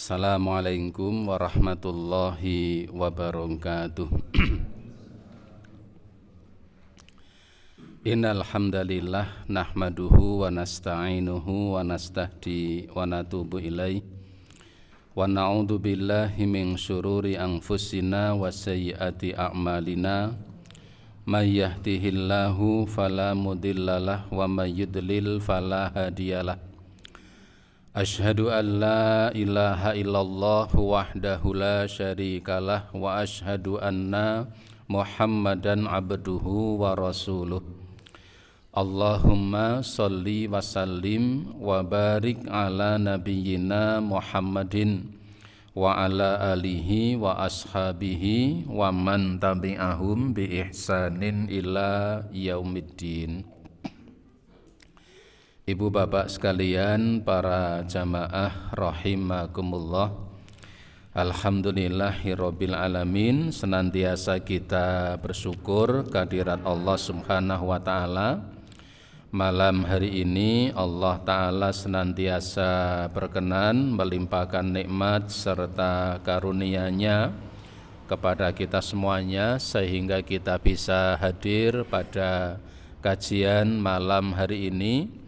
Assalamualaikum warahmatullahi wabarakatuh. Innal hamdalillah nahmaduhu wa nasta'inuhu wa nastahdi wa natubu ilaih wa na'udzu billahi min syururi anfusina wa sayyiati a'malina may yahdihillahu fala mudhillalah wa may yudlil fala hadiyalah. Asyhadu an la ilaha illallah wahdahu la syarikalah wa asyhadu anna Muhammadan abduhu wa rasuluh. Allahumma sholli wa sallim wa barik ala nabiyyina Muhammadin wa ala alihi wa ashabihi wa man tabi'ahum bi ihsanin ila yaumiddin. Ibu bapak sekalian, para jamaah rahimakumullah. Alhamdulillahirabbil alamin. Senantiasa kita bersyukur kehadirat Allah Subhanahu wa taala. Malam hari ini Allah taala senantiasa berkenan melimpahkan nikmat serta karunia-Nya kepada kita semuanya sehingga kita bisa hadir pada kajian malam hari ini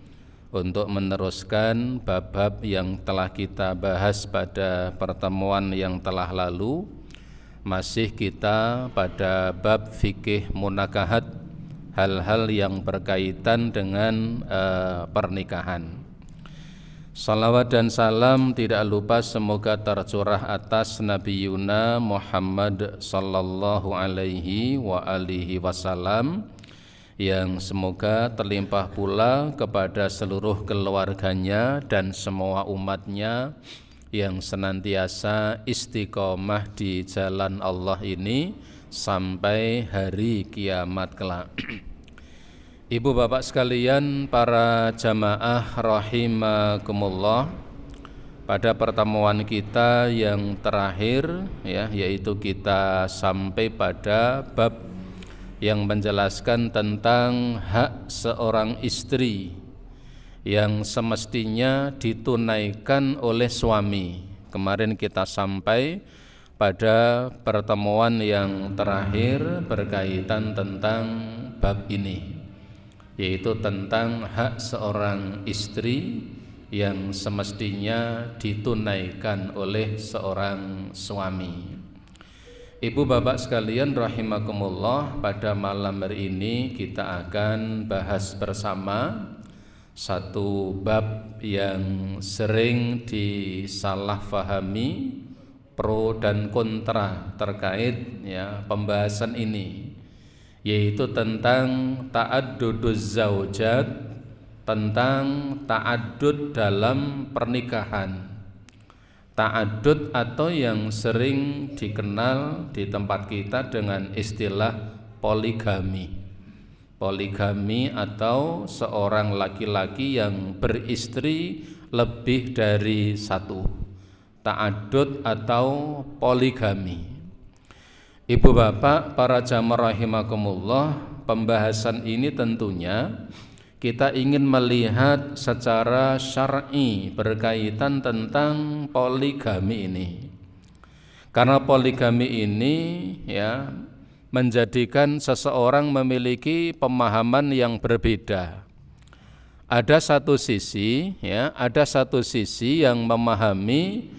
untuk meneruskan bab-bab yang telah kita bahas pada pertemuan yang telah lalu. Masih kita pada bab fikih munakahat, hal-hal yang berkaitan dengan pernikahan. Salawat dan salam tidak lupa semoga tercurah atas Nabi Yuna Muhammad sallallahu alaihi wa alihi wasallam, yang semoga terlimpah pula kepada seluruh keluarganya dan semua umatnya yang senantiasa istiqomah di jalan Allah ini sampai hari kiamat kelak. Ibu bapak sekalian, para jamaah rahimakumullah, pada pertemuan kita yang terakhir yaitu kita sampai pada bab yang menjelaskan tentang hak seorang istri yang semestinya ditunaikan oleh suami. Kemarin kita sampai pada pertemuan yang terakhir berkaitan tentang bab ini, yaitu tentang hak seorang istri yang semestinya ditunaikan oleh seorang suami. Ibu bapak sekalian rahimakumullah, pada malam hari ini kita akan bahas bersama satu bab yang sering disalahfahami, pro dan kontra terkait pembahasan ini, yaitu tentang ta'adduduz zaujat, tentang ta'addud dalam pernikahan. Ta'addud atau yang sering dikenal di tempat kita dengan istilah poligami. Poligami atau seorang laki-laki yang beristri lebih dari satu. Ta'addud atau poligami. Ibu bapak, para jamaah rahimakumullah, pembahasan ini tentunya kita ingin melihat secara syar'i berkaitan tentang poligami ini. Karena poligami ini menjadikan seseorang memiliki pemahaman yang berbeda. Ada satu sisi yang memahami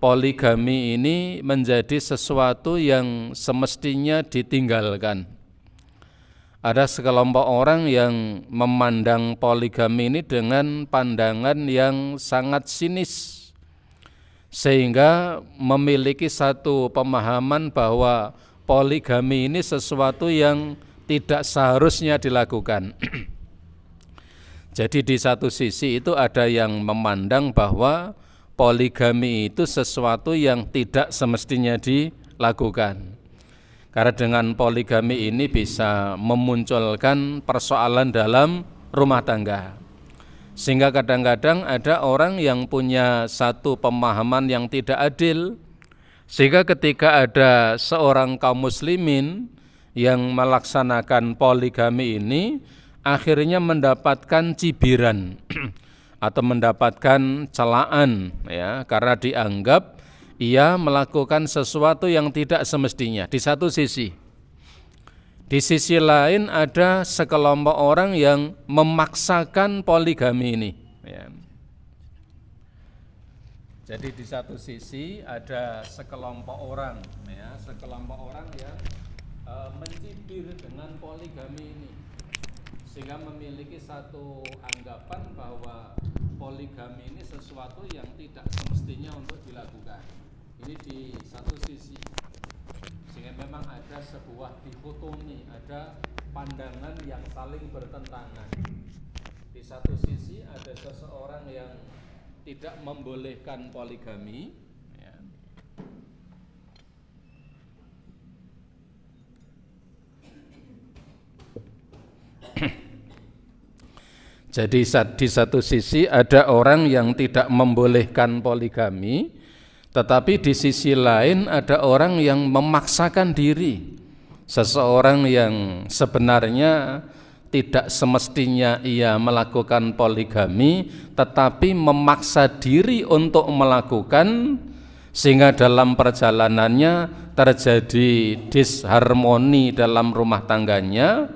poligami ini menjadi sesuatu yang semestinya ditinggalkan. Ada sekelompok orang yang memandang poligami ini dengan pandangan yang sangat sinis, sehingga memiliki satu pemahaman bahwa poligami ini sesuatu yang tidak seharusnya dilakukan. Jadi di satu sisi itu ada yang memandang bahwa poligami itu sesuatu yang tidak semestinya dilakukan. Karena dengan poligami ini bisa memunculkan persoalan dalam rumah tangga. Sehingga kadang-kadang ada orang yang punya satu pemahaman yang tidak adil, sehingga ketika ada seorang kaum muslimin yang melaksanakan poligami ini, akhirnya mendapatkan cibiran atau mendapatkan celaan, ya, karena dianggap ia melakukan sesuatu yang tidak semestinya di satu sisi. Di sisi lain ada sekelompok orang yang memaksakan poligami ini. Ya. Jadi di satu sisi ada sekelompok orang, ya, sekelompok orang yang mencibir dengan poligami ini, sehingga memiliki satu anggapan bahwa poligami ini sesuatu yang tidak semestinya untuk dilakukan. Ini di satu sisi, sehingga memang ada sebuah dikotomi, ada pandangan yang saling bertentangan. Di satu sisi ada seseorang yang tidak membolehkan poligami, ya. Jadi di satu sisi ada orang yang tidak membolehkan poligami, tetapi di sisi lain ada orang yang memaksakan diri. Seseorang yang sebenarnya tidak semestinya ia melakukan poligami, tetapi memaksa diri untuk melakukan, sehingga dalam perjalanannya terjadi disharmoni dalam rumah tangganya,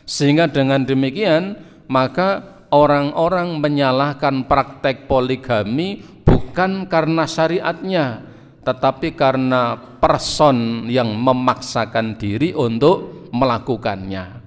sehingga dengan demikian maka orang-orang menyalahkan praktek poligami bukan karena syariatnya, tetapi karena person yang memaksakan diri untuk melakukannya,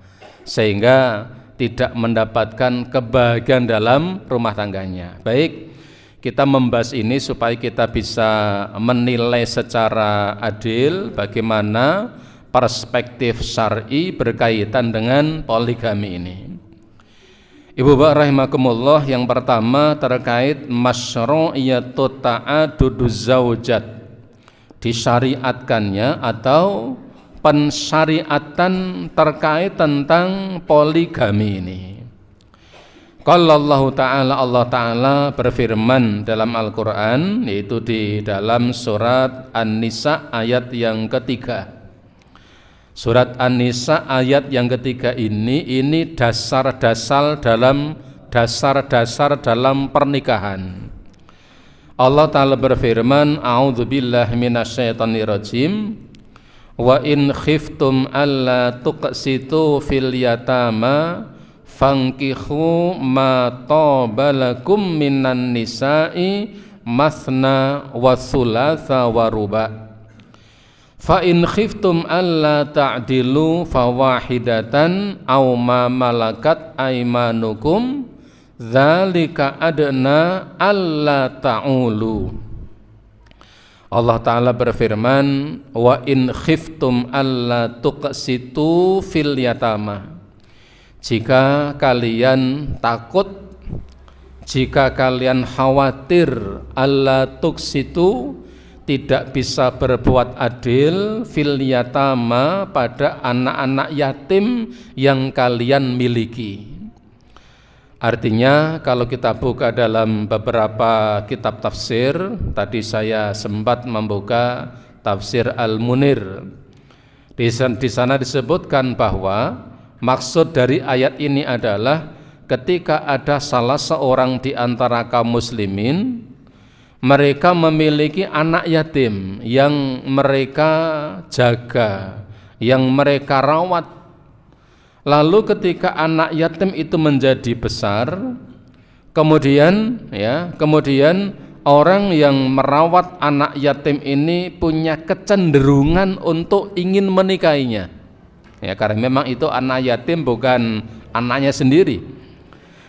sehingga tidak mendapatkan kebahagiaan dalam rumah tangganya. Baik, kita membahas ini supaya kita bisa menilai secara adil bagaimana perspektif syar'i berkaitan dengan poligami ini. Ibu bapak rahimakumullah, yang pertama terkait masyru'iyatu ta'aduduz zaujat, disyariatkannya atau pensyariatan terkait tentang poligami ini. Qala Allah Ta'ala berfirman dalam Al-Quran, yaitu di dalam surat An-Nisa ayat yang ketiga. Surat An-Nisa ayat yang ketiga ini dasar-dasar dalam pernikahan. Allah Ta'ala berfirman, a'udzubillahi minasyaitonirrajim, wa in khiftum alla tuqsitu fil yatama fankihu ma tabalakum minan nisa'i mathna wa thulatha wa ruba' fa in khiftum alla ta'dilu fawahidatan aw ma malakat aymanukum dzalika adna alla ta'ulu. Allah Ta'ala berfirman, wa in khiftum alla tuqsitu fil yatama, jika kalian takut, jika kalian khawatir, alla tuqsitu, tidak bisa berbuat adil, fil yatama, pada anak-anak yatim yang kalian miliki. Artinya kalau kita buka dalam beberapa kitab tafsir, tadi saya sempat membuka tafsir Al-Munir. Di sana disebutkan bahwa maksud dari ayat ini adalah ketika ada salah seorang di antara kaum muslimin, mereka memiliki anak yatim yang mereka jaga, yang mereka rawat. Lalu ketika anak yatim itu menjadi besar, kemudian orang yang merawat anak yatim ini punya kecenderungan untuk ingin menikahinya. Ya, karena memang itu anak yatim, bukan anaknya sendiri.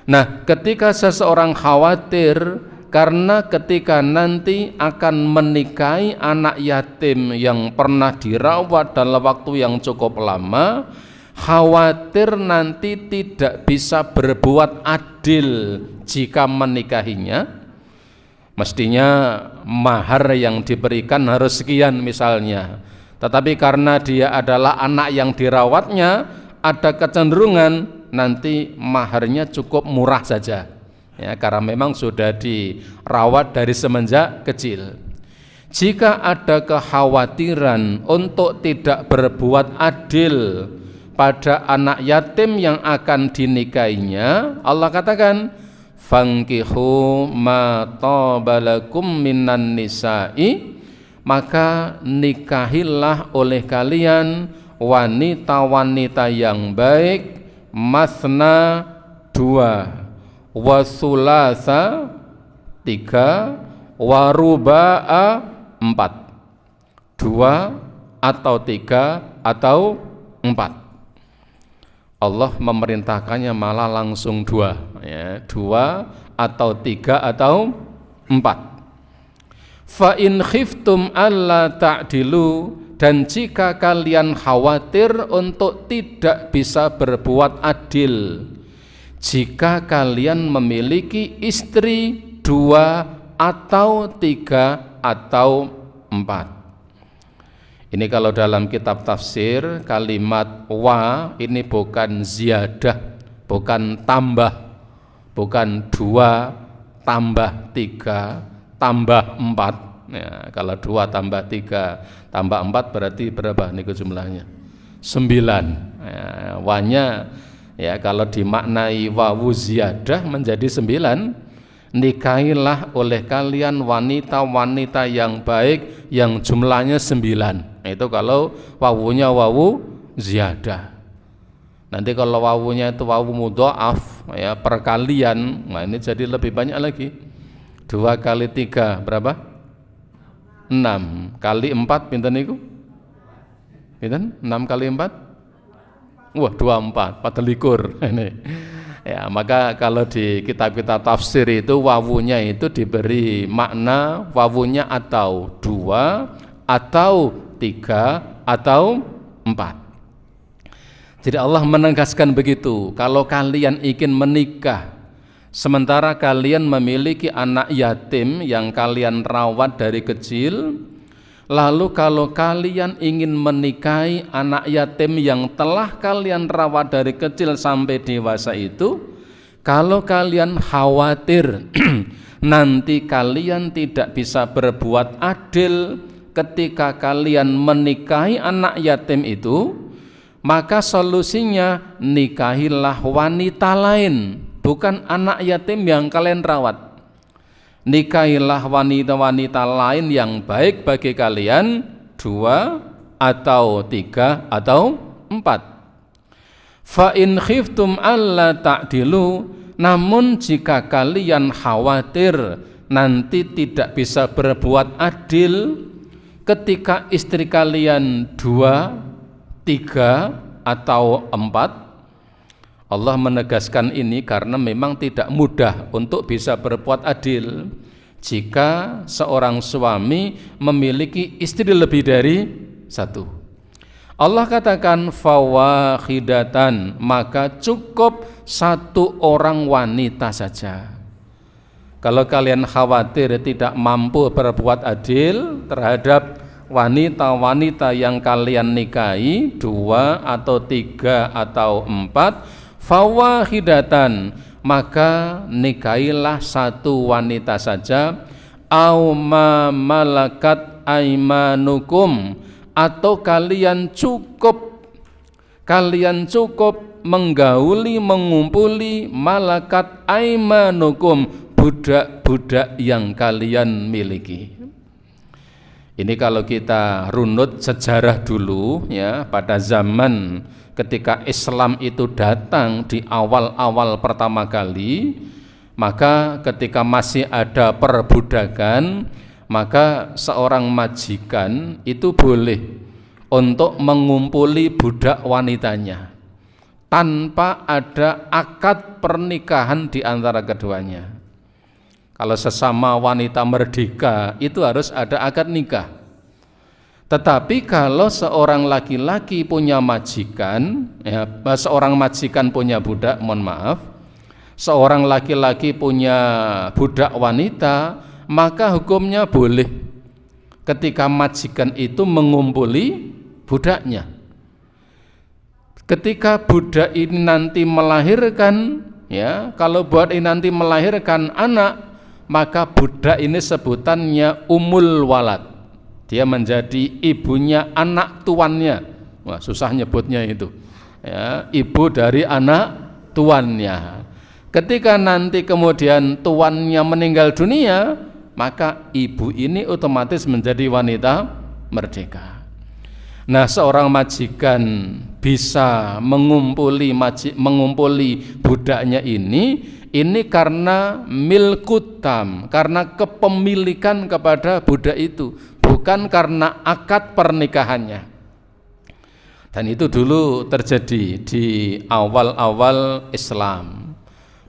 Nah, ketika seseorang khawatir karena ketika nanti akan menikahi anak yatim yang pernah dirawat dalam waktu yang cukup lama, khawatir nanti tidak bisa berbuat adil jika menikahinya. Mestinya mahar yang diberikan harus sekian misalnya, tetapi karena dia adalah anak yang dirawatnya, ada kecenderungan nanti maharnya cukup murah saja, ya, karena memang sudah dirawat dari semenjak kecil. Jika ada kekhawatiran untuk tidak berbuat adil pada anak yatim yang akan dinikahinya, Allah katakan, fankihu ma tabalakum minan nisa'i, maka nikahilah oleh kalian wanita-wanita yang baik, masna 2, wasulasa 3, waruba'a 4. 2 atau 3 atau 4. Allah memerintahkannya malah langsung 2, ya, 2 atau 3 atau 4. Fa in khiftum alla ta'dilu, dan jika kalian khawatir untuk tidak bisa berbuat adil, jika kalian memiliki istri 2 atau 3 atau 4. Ini kalau dalam kitab tafsir kalimat wa ini bukan ziyadah, bukan tambah, bukan 2 tambah 3 tambah 4. Ya, kalau 2 tambah 3 tambah 4 berarti berapa nih jumlahnya? 9. Ya, wanya ya kalau dimaknai wawu ziyadah menjadi 9. Nikahilah oleh kalian wanita-wanita yang baik yang jumlahnya 9. Itu kalau wawunya wawu ziyadah. Nanti kalau wawunya itu wawu mudha'af, ya, perkalian, nah ini jadi lebih banyak lagi. 2 kali 3 berapa? 6 kali 4 pinten niku? Pinten? 6 kali 4? Wah, 24, 24 ini. Ya, maka kalau di kitab-kitab tafsir itu wawunya itu diberi makna wawunya atau 2 atau 3 atau 4. Jadi Allah menegaskan begitu, kalau kalian ingin menikah sementara kalian memiliki anak yatim yang kalian rawat dari kecil, lalu kalau kalian ingin menikahi anak yatim yang telah kalian rawat dari kecil sampai dewasa itu, kalau kalian khawatir nanti kalian tidak bisa berbuat adil ketika kalian menikahi anak yatim itu, maka solusinya nikahilah wanita lain, bukan anak yatim yang kalian rawat. Nikahilah wanita-wanita lain yang baik bagi kalian, 2 atau 3 atau 4. Fa in khiftum alla ta'dilu, namun jika kalian khawatir nanti tidak bisa berbuat adil ketika istri kalian 2, 3 atau 4, Allah menegaskan ini karena memang tidak mudah untuk bisa berbuat adil jika seorang suami memiliki istri lebih dari 1. Allah katakan fawahidatan, maka cukup 1 orang wanita saja. Kalau kalian khawatir tidak mampu berbuat adil terhadap wanita-wanita yang kalian nikahi 2 atau 3 atau 4, fawahidatan, maka nikahilah 1 wanita saja, au ma malakat aimanukum, atau kalian cukup menggauli, mengumpuli malakat aimanukum, budak-budak yang kalian miliki. Ini kalau kita runut sejarah dulu, ya, pada zaman ketika Islam itu datang di awal-awal pertama kali, maka ketika masih ada perbudakan, maka seorang majikan itu boleh untuk mengumpuli budak wanitanya tanpa ada akad pernikahan di antara keduanya. Kalau sesama wanita merdeka itu harus ada akad nikah. Tetapi kalau seorang laki-laki punya majikan, ya, seorang majikan punya budak, mohon maaf, seorang laki-laki punya budak wanita, maka hukumnya boleh ketika majikan itu mengumpuli budaknya. Ketika budak ini nanti melahirkan, ya, kalau budak ini nanti melahirkan anak, maka budak ini sebutannya umul walad. Dia menjadi ibunya anak tuannya. Wah, susah nyebutnya itu. Ya, ibu dari anak tuannya. Ketika nanti kemudian tuannya meninggal dunia, maka ibu ini otomatis menjadi wanita merdeka. Nah, seorang majikan bisa mengumpuli budaknya ini karena milkutam, karena kepemilikan kepada budak itu, bukan karena akad pernikahannya. Dan itu dulu terjadi di awal-awal Islam.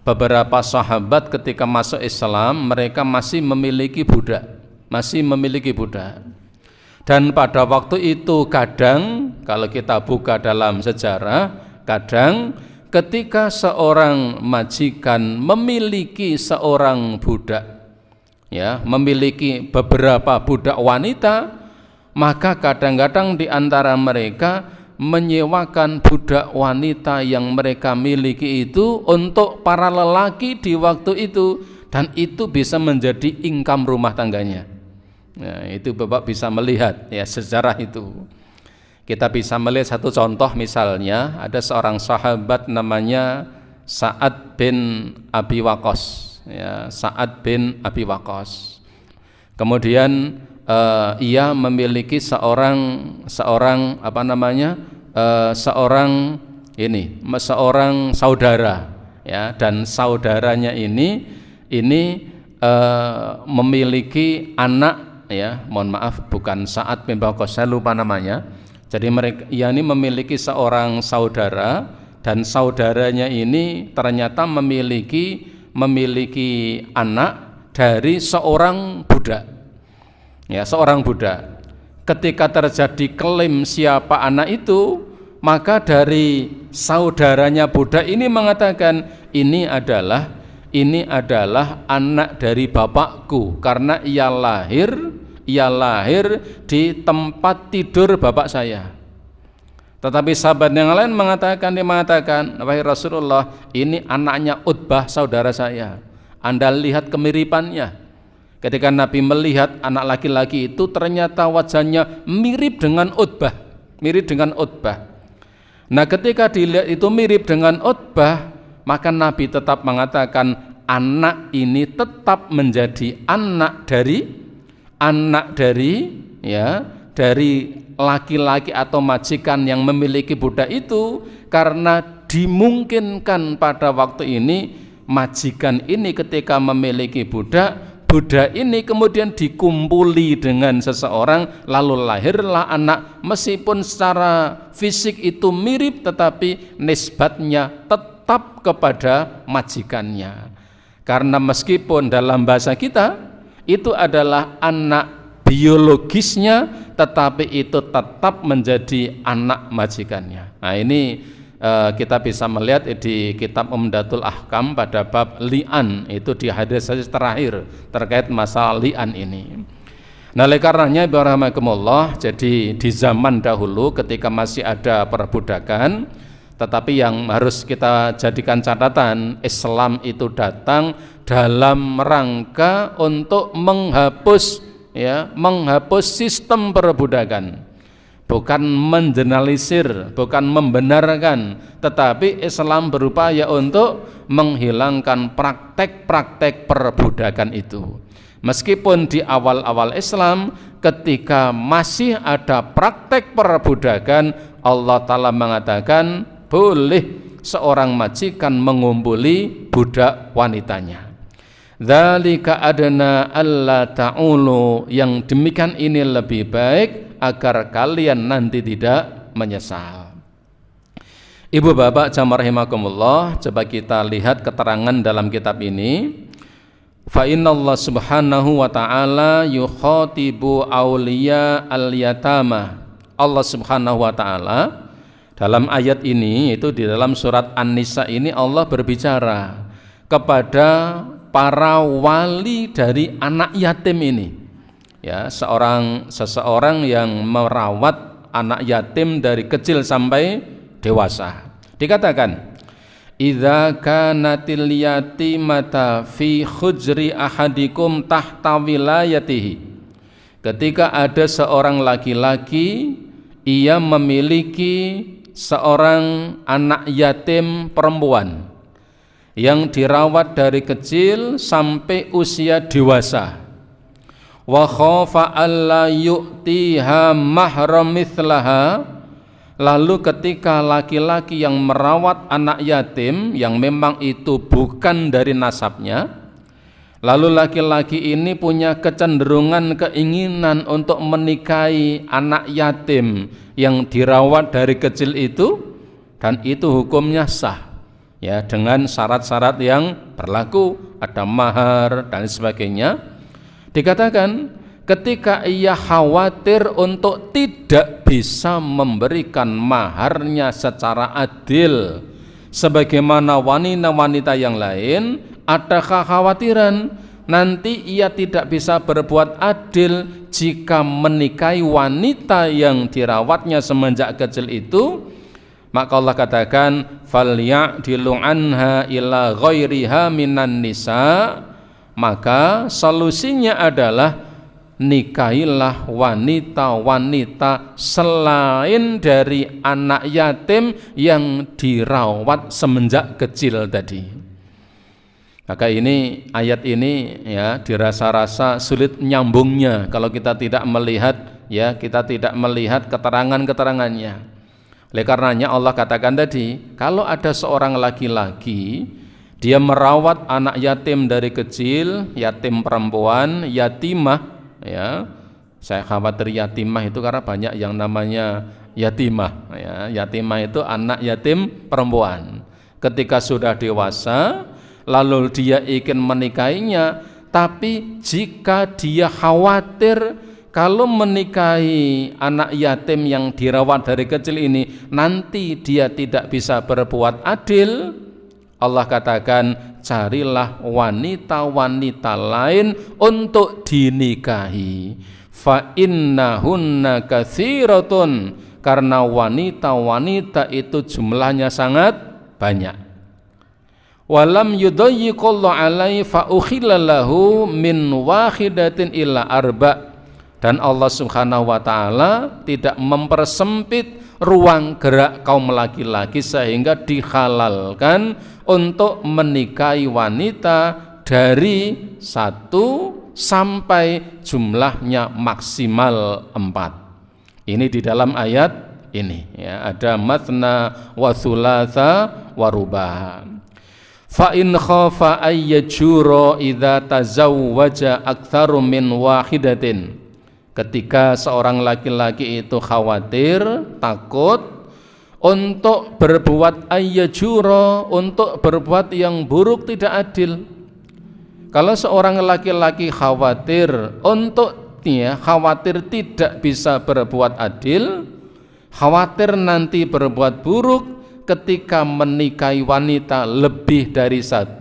Beberapa sahabat ketika masuk Islam, mereka masih memiliki budak. Dan pada waktu itu kadang, kalau kita buka dalam sejarah, kadang ketika seorang majikan memiliki seorang budak, ya, memiliki beberapa budak wanita, maka kadang-kadang di antara mereka menyewakan budak wanita yang mereka miliki itu untuk para lelaki di waktu itu, dan itu bisa menjadi income rumah tangganya. Nah, itu Bapak bisa melihat ya sejarah itu. Kita bisa melihat satu contoh, misalnya ada seorang sahabat namanya Sa'ad bin Abi Waqqas, ya, Sa'ad bin Abi Waqqas. Kemudian ia memiliki seorang saudara, ya, dan saudaranya ini memiliki anak, ya, mohon maaf, bukan Sa'ad bin Waqqas, saya lupa namanya. Jadi ia ini memiliki seorang saudara, dan saudaranya ini ternyata memiliki anak dari seorang budak, ya, seorang budak. Ketika terjadi klaim siapa anak itu, maka dari saudaranya budak ini mengatakan ini adalah anak dari bapakku, karena ia lahir di tempat tidur bapak saya. Tetapi sahabat yang lain mengatakan, wahai Rasulullah, ini anaknya Utbah, saudara saya. Anda lihat kemiripannya. Ketika Nabi melihat anak laki-laki itu, ternyata wajahnya mirip dengan Utbah. Nah, ketika dilihat itu mirip dengan Utbah, maka Nabi tetap mengatakan anak ini tetap menjadi anak dari laki-laki atau majikan yang memiliki budak itu, karena dimungkinkan pada waktu ini majikan ini ketika memiliki budak ini kemudian dikumpuli dengan seseorang, lalu lahirlah anak, meskipun secara fisik itu mirip tetapi nisbatnya tetap kepada majikannya. Karena meskipun dalam bahasa kita itu adalah anak biologisnya, tetapi itu tetap menjadi anak majikannya. Nah, ini kita bisa melihat di kitab Umdatul Ahkam pada bab li'an, itu di hadis terakhir terkait masalah li'an ini. Nah, oleh karenanya barakallahu, jadi di zaman dahulu ketika masih ada perbudakan, tetapi yang harus kita jadikan catatan, Islam itu datang dalam rangka untuk menghapus sistem perbudakan. Bukan mengeneralisir, bukan membenarkan, tetapi Islam berupaya untuk menghilangkan praktek-praktek perbudakan itu. Meskipun di awal-awal Islam ketika masih ada praktek perbudakan, Allah Ta'ala mengatakan boleh seorang majikan mengumpuli budak wanitanya. Dzalika adna alla ta'ulu, yang demikian ini lebih baik agar kalian nanti tidak menyesal. Ibu bapak jamaah rahimakumullah, coba kita lihat keterangan dalam kitab ini. Fa innallaha subhanahu wa ta'ala yukhatibu awliya al-yatama. Allah subhanahu wa ta'ala dalam ayat ini, itu di dalam surat An-Nisa ini, Allah berbicara kepada para wali dari anak yatim ini. Ya, seseorang yang merawat anak yatim dari kecil sampai dewasa. Dikatakan, idza kanatil yatimata fi khujri ahadikum tahta wilayatihi. Ketika ada seorang laki-laki, ia memiliki seorang anak yatim perempuan yang dirawat dari kecil sampai usia dewasa. wa khafa alla yu'tiha mahram mithlaha. Lalu ketika laki-laki yang merawat anak yatim yang memang itu bukan dari nasabnya, lalu laki-laki ini punya kecenderungan keinginan untuk menikahi anak yatim yang dirawat dari kecil itu, dan itu hukumnya sah ya, dengan syarat-syarat yang berlaku, ada mahar dan sebagainya. Dikatakan ketika ia khawatir untuk tidak bisa memberikan maharnya secara adil sebagaimana wanita-wanita yang lain, ada kekhawatiran nanti ia tidak bisa berbuat adil jika menikahi wanita yang dirawatnya semenjak kecil itu, maka Allah katakan falya'dilu anha ila ghairiha minan nisa, maka solusinya adalah nikahilah wanita-wanita selain dari anak yatim yang dirawat semenjak kecil tadi. Maka ini ayat ini ya dirasa-rasa sulit nyambungnya kalau kita tidak melihat ya, kita tidak melihat keterangan-keterangannya. Oleh karenanya Allah katakan tadi, kalau ada seorang laki-laki dia merawat anak yatim dari kecil, yatim perempuan, yatimah ya, saya khawatir yatimah itu karena banyak yang namanya yatimah ya. Yatimah itu anak yatim perempuan. Ketika sudah dewasa lalu dia ingin menikahinya, tapi jika dia khawatir kalau menikahi anak yatim yang dirawat dari kecil ini nanti dia tidak bisa berbuat adil, Allah katakan carilah wanita-wanita lain untuk dinikahi. Fa innahunna katsiratun, karena wanita-wanita itu jumlahnya sangat banyak. Walam yudayyiqallahu alaihi fa ukhilla lahu min wahidatin illa arba'. Dan Allah Subhanahu wa taala tidak mempersempit ruang gerak kaum laki-laki sehingga dihalalkan untuk menikahi wanita dari 1 sampai jumlahnya maksimal 4. Ini di dalam ayat ini ya, ada matsna wa thulatsa wa ruba'. Fa in khafa ayyajura idza tazawwaja aktsaru min wahidatin. Ketika seorang laki-laki itu khawatir, takut untuk berbuat ayyajura, untuk berbuat yang buruk, tidak adil. Kalau seorang laki-laki khawatir untuk khawatir tidak bisa berbuat adil, khawatir nanti berbuat buruk ketika menikahi wanita lebih dari 1,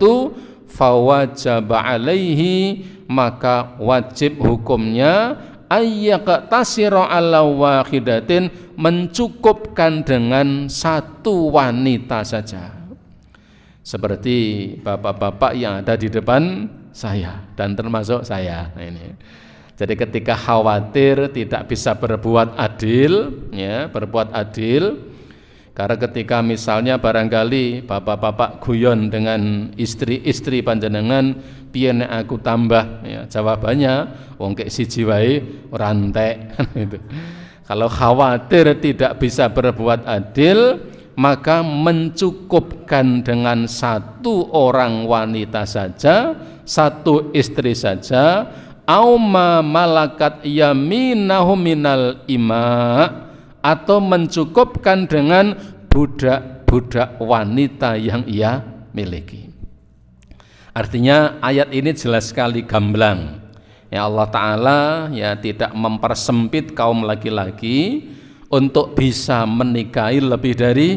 fawajaba alaihi, maka wajib hukumnya ayyaqtasira ala wahidatin, mencukupkan dengan 1 wanita saja. Seperti bapak-bapak yang ada di depan saya dan termasuk saya ini. Jadi ketika khawatir tidak bisa berbuat adil ya, berbuat adil, karena ketika misalnya barangkali bapak-bapak guyon dengan istri-istri panjenengan, piye nek aku tambah ya, jawabannya wong kek siji wae ora entek gitu. Kalau khawatir tidak bisa berbuat adil, maka mencukupkan dengan 1 orang wanita saja, 1 istri saja, au ma malakat yaminahu minal ima, atau mencukupkan dengan budak-budak wanita yang ia miliki. Artinya ayat ini jelas sekali gamblang. Ya, Allah Ta'ala ya tidak mempersempit kaum laki-laki untuk bisa menikahi lebih dari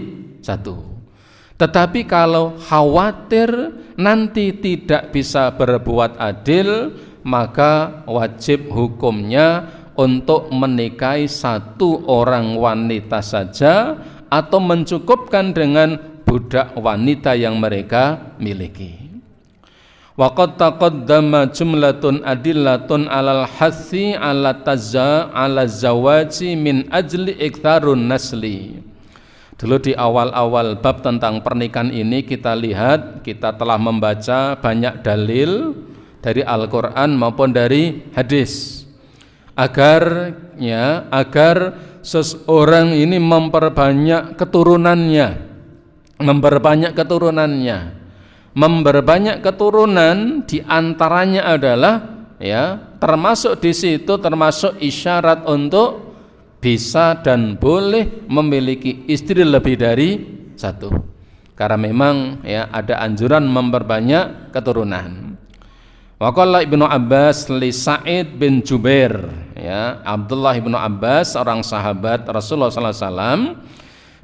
1. Tetapi kalau khawatir nanti tidak bisa berbuat adil, maka wajib hukumnya untuk menikahi 1 orang wanita saja atau mencukupkan dengan budak wanita yang mereka miliki. Wa qad taqaddama jumlatun adillatun alal hassi ala zawaji min ajli iktsarun nasli. Dulu di awal-awal bab tentang pernikahan ini kita lihat, kita telah membaca banyak dalil dari Al-Quran maupun dari hadis agar seseorang ini memperbanyak keturunannya. Memperbanyak keturunan diantaranya adalah termasuk di situ termasuk isyarat untuk bisa dan boleh memiliki istri lebih dari satu. Karena memang ada anjuran memperbanyak keturunan. Waqala Ibnu Abbas li Sa'id bin Jubair, Abdullah Ibnu Abbas orang sahabat Rasulullah sallallahu alaihi wasallam,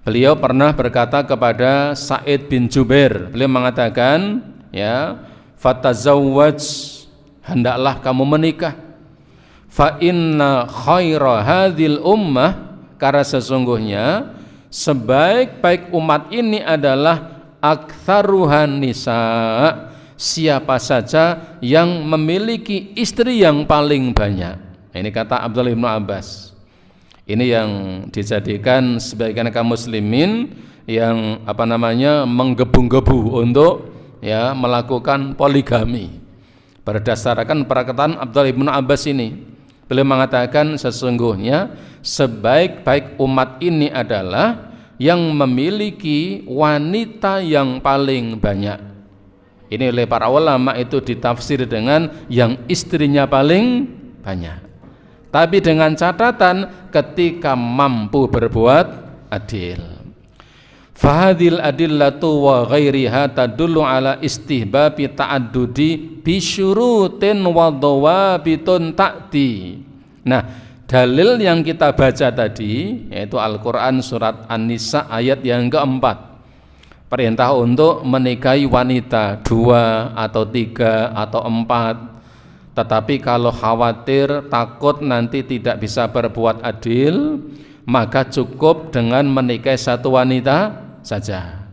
beliau pernah berkata kepada Sa'id bin Jubair, beliau mengatakan, fatazawwaj, hendaklah kamu menikah. Fa inna khaira hadhil ummah, karena sesungguhnya sebaik-baik umat ini adalah aktsaruhan nisa, siapa saja yang memiliki istri yang paling banyak. Ini kata Abdullah bin Abbas. Ini yang dijadikan sebagian kaum muslimin yang menggebu-gebu untuk melakukan poligami. Berdasarkan perkataan Abdullah bin Abbas ini, beliau mengatakan sesungguhnya sebaik-baik umat ini adalah yang memiliki wanita yang paling banyak. Ini oleh para ulama itu ditafsir dengan yang istrinya paling banyak. Tapi dengan catatan ketika mampu berbuat adil. Fahadil adillatu wa ghairiha tadullu ala istihbabi ta'addudi bisyurutin wa dhawabitun ta'ti. Nah, dalil yang kita baca tadi yaitu Al-Qur'an surat An-Nisa ayat yang keempat. Perintah untuk menikahi wanita 2 atau 3 atau 4. Tetapi kalau khawatir takut nanti tidak bisa berbuat adil, maka cukup dengan menikahi satu wanita saja.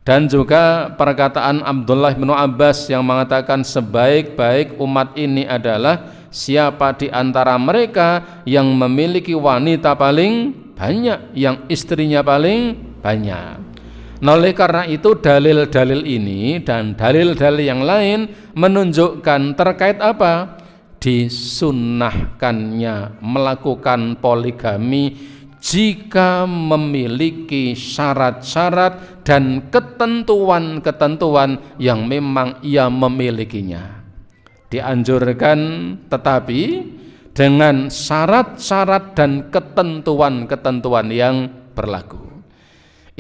Dan juga perkataan Abdullah bin Abbas yang mengatakan sebaik-baik umat ini adalah siapa di antara mereka yang memiliki wanita paling banyak, yang istrinya paling banyak. Nah, oleh karena itu dalil-dalil ini dan dalil-dalil yang lain menunjukkan terkait apa? Disunnahkannya melakukan poligami jika memiliki syarat-syarat dan ketentuan-ketentuan yang memang ia memilikinya. Dianjurkan tetapi dengan syarat-syarat dan ketentuan-ketentuan yang berlaku.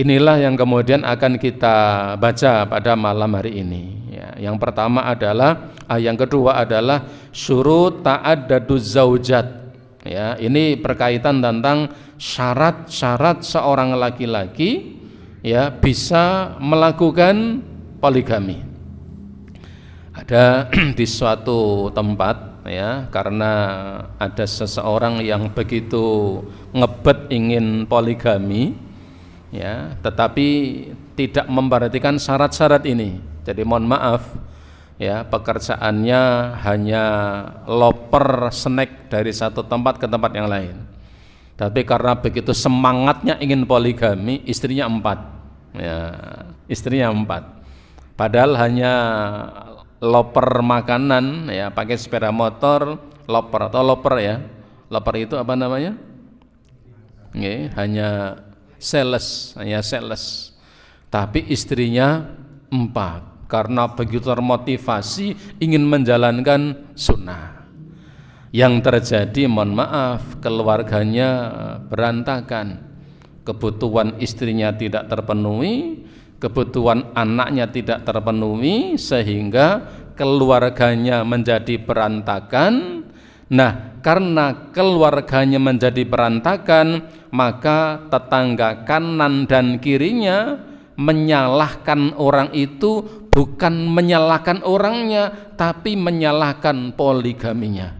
Inilah yang kemudian akan kita baca pada malam hari ini. Yang pertama adalah, yang kedua adalah syurut ta'adduduz zaujat. Ini berkaitan tentang syarat-syarat seorang laki-laki bisa melakukan poligami. Ada di suatu tempat karena ada seseorang yang begitu ngebet ingin poligami. Tetapi tidak memperhatikan syarat-syarat ini. Jadi mohon maaf, pekerjaannya hanya loper snack dari satu tempat ke tempat yang lain. Tapi karena begitu semangatnya ingin poligami, istrinya 4. Istrinya 4. Padahal hanya loper makanan, pakai sepeda motor, loper atau loper Loper itu apa namanya? Hanya sales, tapi istrinya 4 karena begitu termotivasi ingin menjalankan sunnah. Yang terjadi mohon maaf, keluarganya berantakan, kebutuhan istrinya tidak terpenuhi, kebutuhan anaknya tidak terpenuhi, sehingga keluarganya menjadi berantakan. Nah, karena keluarganya menjadi berantakan, maka tetangga kanan dan kirinya menyalahkan orang itu, bukan menyalahkan orangnya, tapi menyalahkan poligaminya.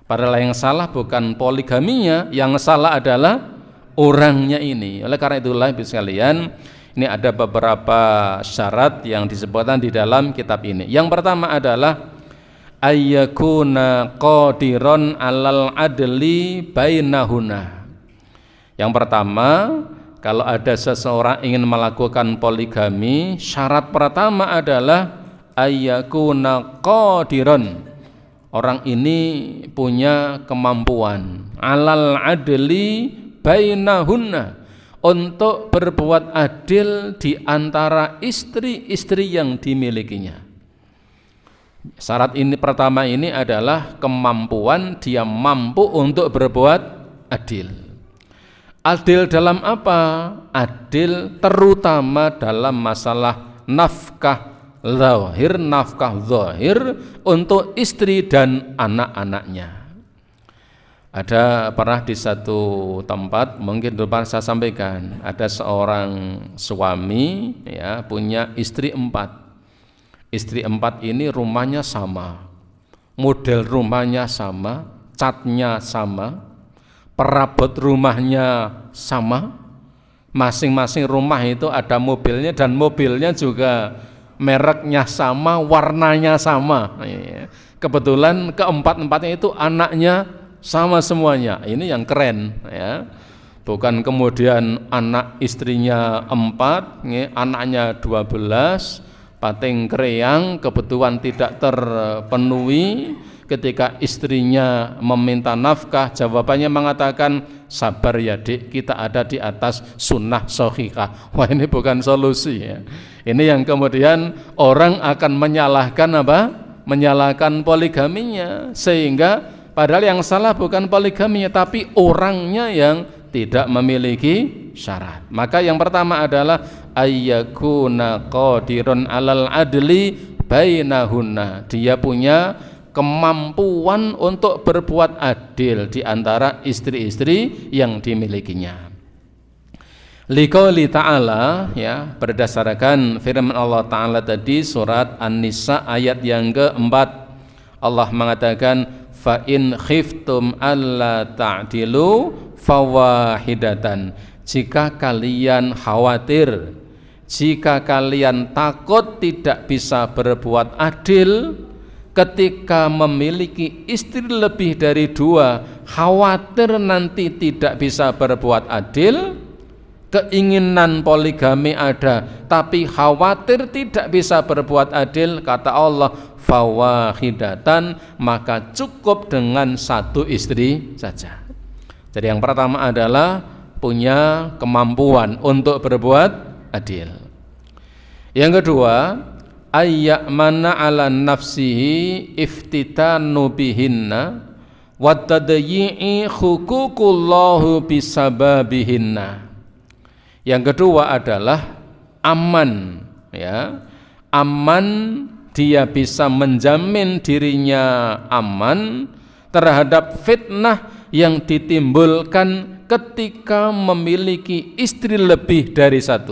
Padahal yang salah bukan poligaminya, yang salah adalah orangnya ini. Oleh karena itulah Ibu sekalian, ini ada beberapa syarat yang disebutkan di dalam kitab ini. Yang pertama adalah ayyakuna qadiron alal adli bainahuna. Yang pertama, kalau ada seseorang ingin melakukan poligami, syarat pertama adalah ayyakuna qadiron, orang ini punya kemampuan alal adli bainahunna, untuk berbuat adil di antara istri-istri yang dimilikinya. Syarat ini pertama ini adalah kemampuan, dia mampu untuk berbuat adil. Adil dalam apa? Adil terutama dalam masalah nafkah zahir untuk istri dan anak-anaknya. Ada pernah di satu tempat, mungkin depan saya sampaikan, ada seorang suami ya punya istri 4. Istri 4 ini rumahnya sama, model rumahnya sama, catnya sama, perabot rumahnya sama, masing-masing rumah itu ada mobilnya dan mobilnya juga mereknya sama, warnanya sama. Kebetulan keempat-empatnya itu anaknya sama semuanya. Ini yang keren ya. Bukan kemudian anak istrinya 4, anaknya 12, pating kreyang, kebutuhan tidak terpenuhi. Ketika istrinya meminta nafkah, jawabannya mengatakan, sabar ya dik, kita ada di atas sunnah shahihah. Wah, ini bukan solusi ya. Ini yang kemudian orang akan menyalahkan apa? Menyalahkan poligaminya, sehingga padahal yang salah bukan poligaminya tapi orangnya yang tidak memiliki syarat. Maka yang pertama adalah ayyakuna qadirun alal adli bainahunna, dia punya kemampuan untuk berbuat adil di antara istri-istri yang dimilikinya. Liqauli ta'ala, ya, berdasarkan firman Allah Ta'ala tadi surat An-Nisa ayat yang keempat, Allah mengatakan fa in khiftum alla ta'dilu fawahidatan, jika kalian khawatir, jika kalian takut tidak bisa berbuat adil ketika memiliki istri lebih dari 2, khawatir nanti tidak bisa berbuat adil, keinginan poligami ada tapi khawatir tidak bisa berbuat adil, kata Allah fawahidatan, maka cukup dengan 1 istri saja. Jadi yang pertama adalah punya kemampuan untuk berbuat adil. Yang kedua, ayyamana ala nafsihi iftitanu bihinna wa tadyi'i huququllahu bisababihinna. Yang kedua adalah aman, ya. Aman, dia bisa menjamin dirinya aman terhadap fitnah yang ditimbulkan ketika memiliki istri lebih dari 1.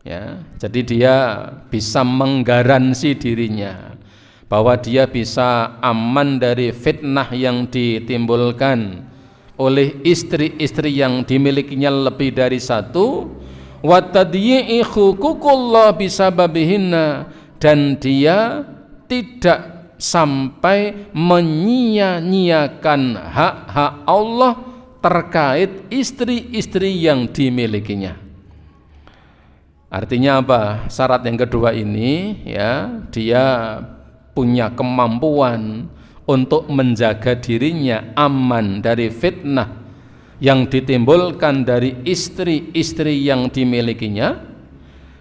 Ya, jadi dia bisa menggaransi dirinya bahwa dia bisa aman dari fitnah yang ditimbulkan oleh istri-istri yang dimilikinya lebih dari 1, wa tadyi'i huququllah bisababihinna, dan dia tidak sampai menyia-nyiakan hak-hak Allah terkait istri-istri yang dimilikinya. Artinya apa? Syarat yang kedua ini, ya, dia punya kemampuan untuk menjaga dirinya aman dari fitnah yang ditimbulkan dari istri-istri yang dimilikinya,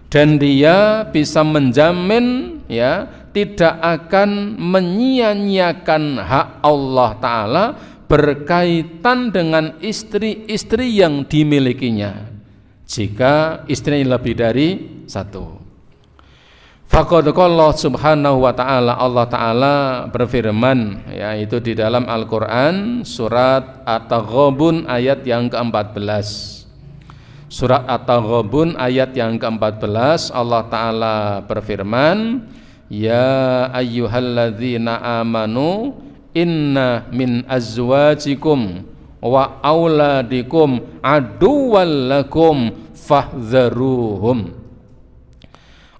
dan dia bisa menjamin, ya, tidak akan menyia-nyiakan hak Allah Ta'ala berkaitan dengan istri-istri yang dimilikinya jika istrinya lebih dari 1. Faqad qala subhanahu wa ta'ala, Allah Ta'ala berfirman, yaitu di dalam Al-Quran surat At-Taghabun ayat yang ke-14. Surat At-Taghabun ayat yang ke-14, Allah Ta'ala berfirman, ya ayyuhalladzina amanu inna min azwajikum wa auladikum aduwwal lakum fahdharuhum.